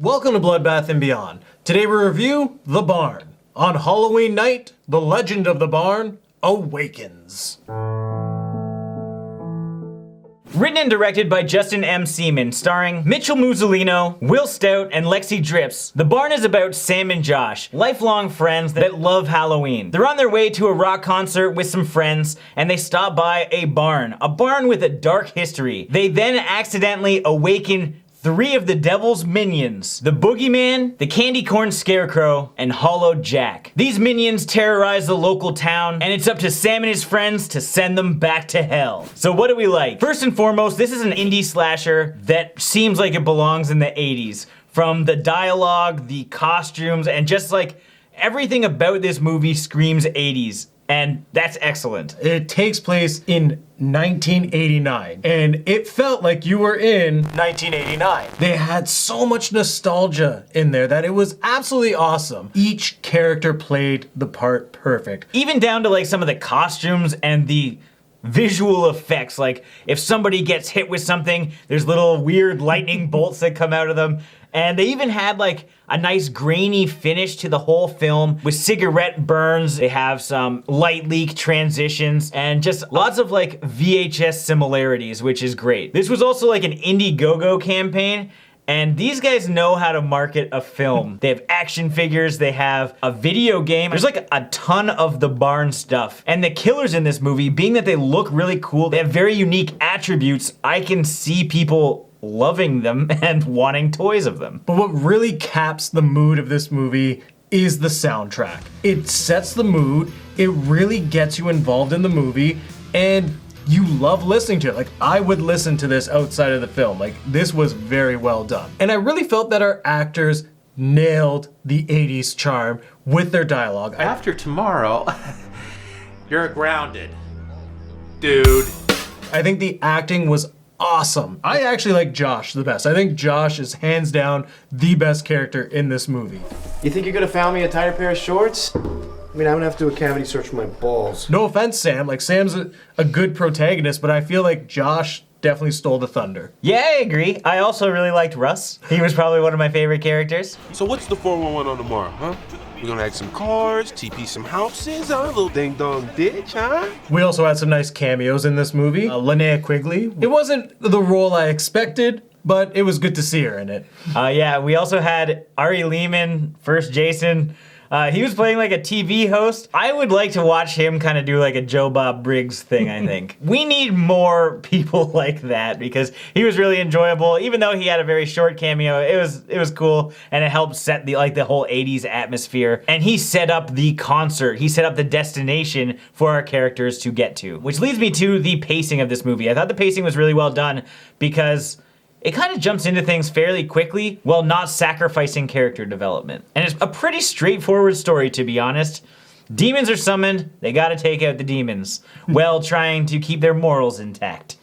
Welcome to Bloodbath and Beyond. Today we review The Barn. On Halloween night, the legend of the barn awakens. Written and directed by Justin M. Seaman, starring Mitchell Musolino, Will Stout, and Lexi Dripps. The Barn is about Sam and Josh, lifelong friends that love Halloween. They're on their way to a rock concert with some friends, and they stop by a barn with a dark history. They then accidentally awaken 3 of the devil's minions: the Boogeyman, the Candy Corn Scarecrow, and Hollow Jack. These minions terrorize the local town, and it's up to Sam and his friends to send them back to hell. So what do we like? First and foremost, this is an indie slasher that seems like it belongs in the 80s. From the dialogue, the costumes, and just like everything about this movie screams 80s. And that's excellent. It takes place in 1989, and it felt like you were in 1989. They had so much nostalgia in there that it was absolutely awesome. Each character played the part perfect. Even down to like some of the costumes and the visual effects. Like if somebody gets hit with something, there's little weird lightning bolts that come out of them. And they even had like a nice grainy finish to the whole film with cigarette burns. They have some light leak transitions and just lots of like VHS similarities, which is great. This was also like an Indiegogo campaign. And these guys know how to market a film. They have action figures, they have a video game. There's like a ton of the Barn stuff. And the killers in this movie, being that they look really cool, they have very unique attributes, I can see people loving them and wanting toys of them. But what really caps the mood of this movie is the soundtrack. It sets the mood, it really gets you involved in the movie, and you love listening to it. Like, I would listen to this outside of the film. Like, this was very well done. And I really felt that our actors nailed the 80s charm with their dialogue. After tomorrow, you're grounded, dude. I think the acting was awesome. I actually like Josh the best. I think Josh is hands down the best character in this movie. You think you could have found me a tighter pair of shorts? I mean, I'm gonna have to do a cavity search for my balls. No offense, Sam. Like, Sam's a good protagonist, but I feel like Josh definitely stole the thunder. Yeah, I agree. I also really liked Russ. He was probably one of my favorite characters. So what's the 411 on tomorrow, huh? We're gonna add some cars, TP some houses, a little ding-dong ditch, huh? We also had some nice cameos in this movie. Linnea Quigley. It wasn't the role I expected, but it was good to see her in it. Yeah, we also had Ari Lehman, first Jason. He was playing like a TV host. I would like to watch him kind of do like a Joe Bob Briggs thing, I think. We need more people like that because he was really enjoyable. Even though he had a very short cameo, it was cool and it helped set the whole 80s atmosphere. And he set up the concert. He set up the destination for our characters to get to. Which leads me to the pacing of this movie. I thought the pacing was really well done because it kind of jumps into things fairly quickly while not sacrificing character development. And it's a pretty straightforward story, to be honest. Demons are summoned, they gotta take out the demons, while trying to keep their morals intact.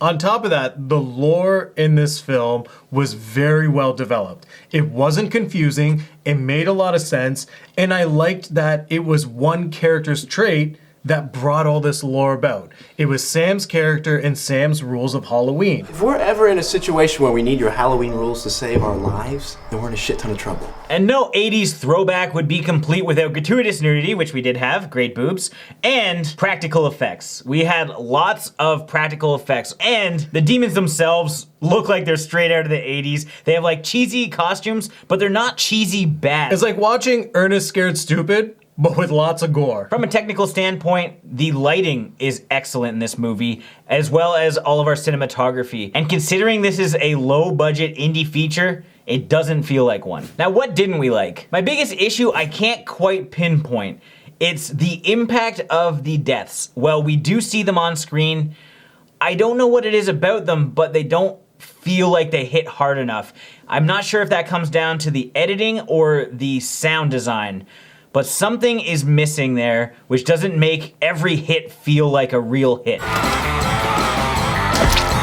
On top of that, the lore in this film was very well developed. It wasn't confusing, it made a lot of sense, and I liked that it was one character's trait that brought all this lore about. It was Sam's character and Sam's rules of Halloween. If we're ever in a situation where we need your Halloween rules to save our lives, then we're in a shit ton of trouble. And no 80s throwback would be complete without gratuitous nudity, which we did have, great boobs, and practical effects. We had lots of practical effects, and the demons themselves look like they're straight out of the 80s. They have like cheesy costumes, but they're not cheesy bad. It's like watching Ernest Scared Stupid, but with lots of gore. From a technical standpoint, the lighting is excellent in this movie, as well as all of our cinematography. And considering this is a low-budget indie feature, it doesn't feel like one. Now, what didn't we like? My biggest issue, I can't quite pinpoint. It's the impact of the deaths. While we do see them on screen, I don't know what it is about them, but they don't feel like they hit hard enough. I'm not sure if that comes down to the editing or the sound design, but something is missing there, which doesn't make every hit feel like a real hit.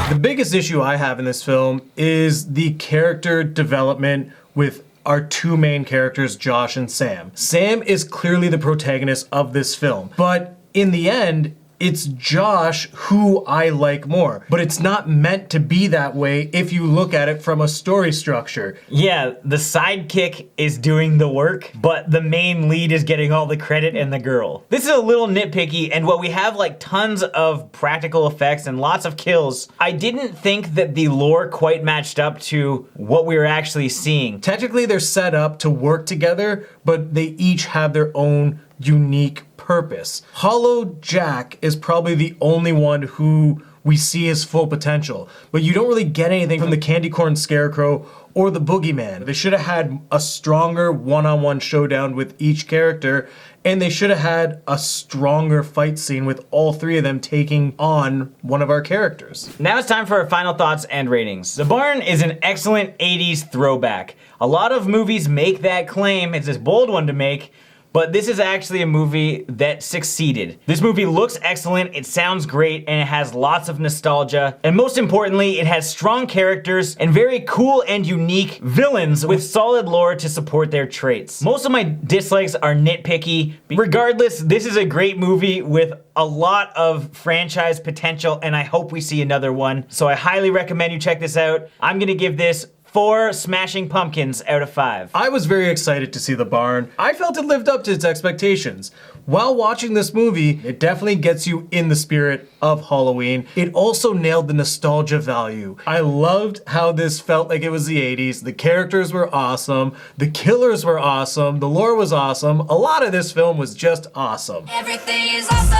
The biggest issue I have in this film is the character development with our two main characters, Josh and Sam. Sam is clearly the protagonist of this film, but in the end, it's Josh who I like more. But it's not meant to be that way if you look at it from a story structure. Yeah, the sidekick is doing the work, but the main lead is getting all the credit and the girl. This is a little nitpicky, and while we have like tons of practical effects and lots of kills, I didn't think that the lore quite matched up to what we were actually seeing. Technically, they're set up to work together, but they each have their own unique purpose. Hollow Jack is probably the only one who we see his full potential, but you don't really get anything from the Candy Corn Scarecrow or the Boogeyman. They should have had a stronger one-on-one showdown with each character, and they should have had a stronger fight scene with all three of them taking on one of our characters. Now it's time for our final thoughts and ratings. The Barn is an excellent 80s throwback. A lot of movies make that claim. It's a bold one to make, but this is actually a movie that succeeded. This movie looks excellent, it sounds great, and it has lots of nostalgia. And most importantly, it has strong characters and very cool and unique villains with solid lore to support their traits. Most of my dislikes are nitpicky. Regardless, this is a great movie with a lot of franchise potential, and I hope we see another one. So I highly recommend you check this out. I'm gonna give this 4 Smashing Pumpkins out of 5. I was very excited to see The Barn. I felt it lived up to its expectations. While watching this movie, it definitely gets you in the spirit of Halloween. It also nailed the nostalgia value. I loved how this felt like it was the 80s. The characters were awesome. The killers were awesome. The lore was awesome. A lot of this film was just awesome. Everything is awesome.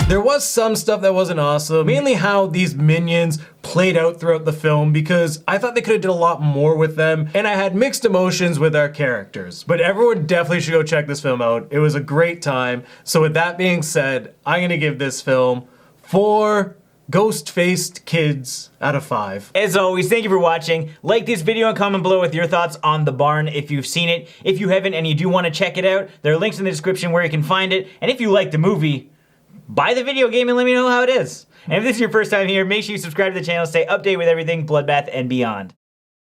There was some stuff that wasn't awesome, mainly how these minions played out throughout the film, because I thought they could have did a lot more with them, and I had mixed emotions with our characters. But everyone definitely should go check this film out. It was a great time. So with that being said, I'm gonna give this film 4 ghost-faced kids out of 5. As always, thank you for watching. Like this video and comment below with your thoughts on The Barn if you've seen it. If you haven't and you do want to check it out, there are links in the description where you can find it. And if you like the movie, buy the video game and let me know how it is. And if this is your first time here, make sure you subscribe to the channel, stay updated with everything Bloodbath and beyond.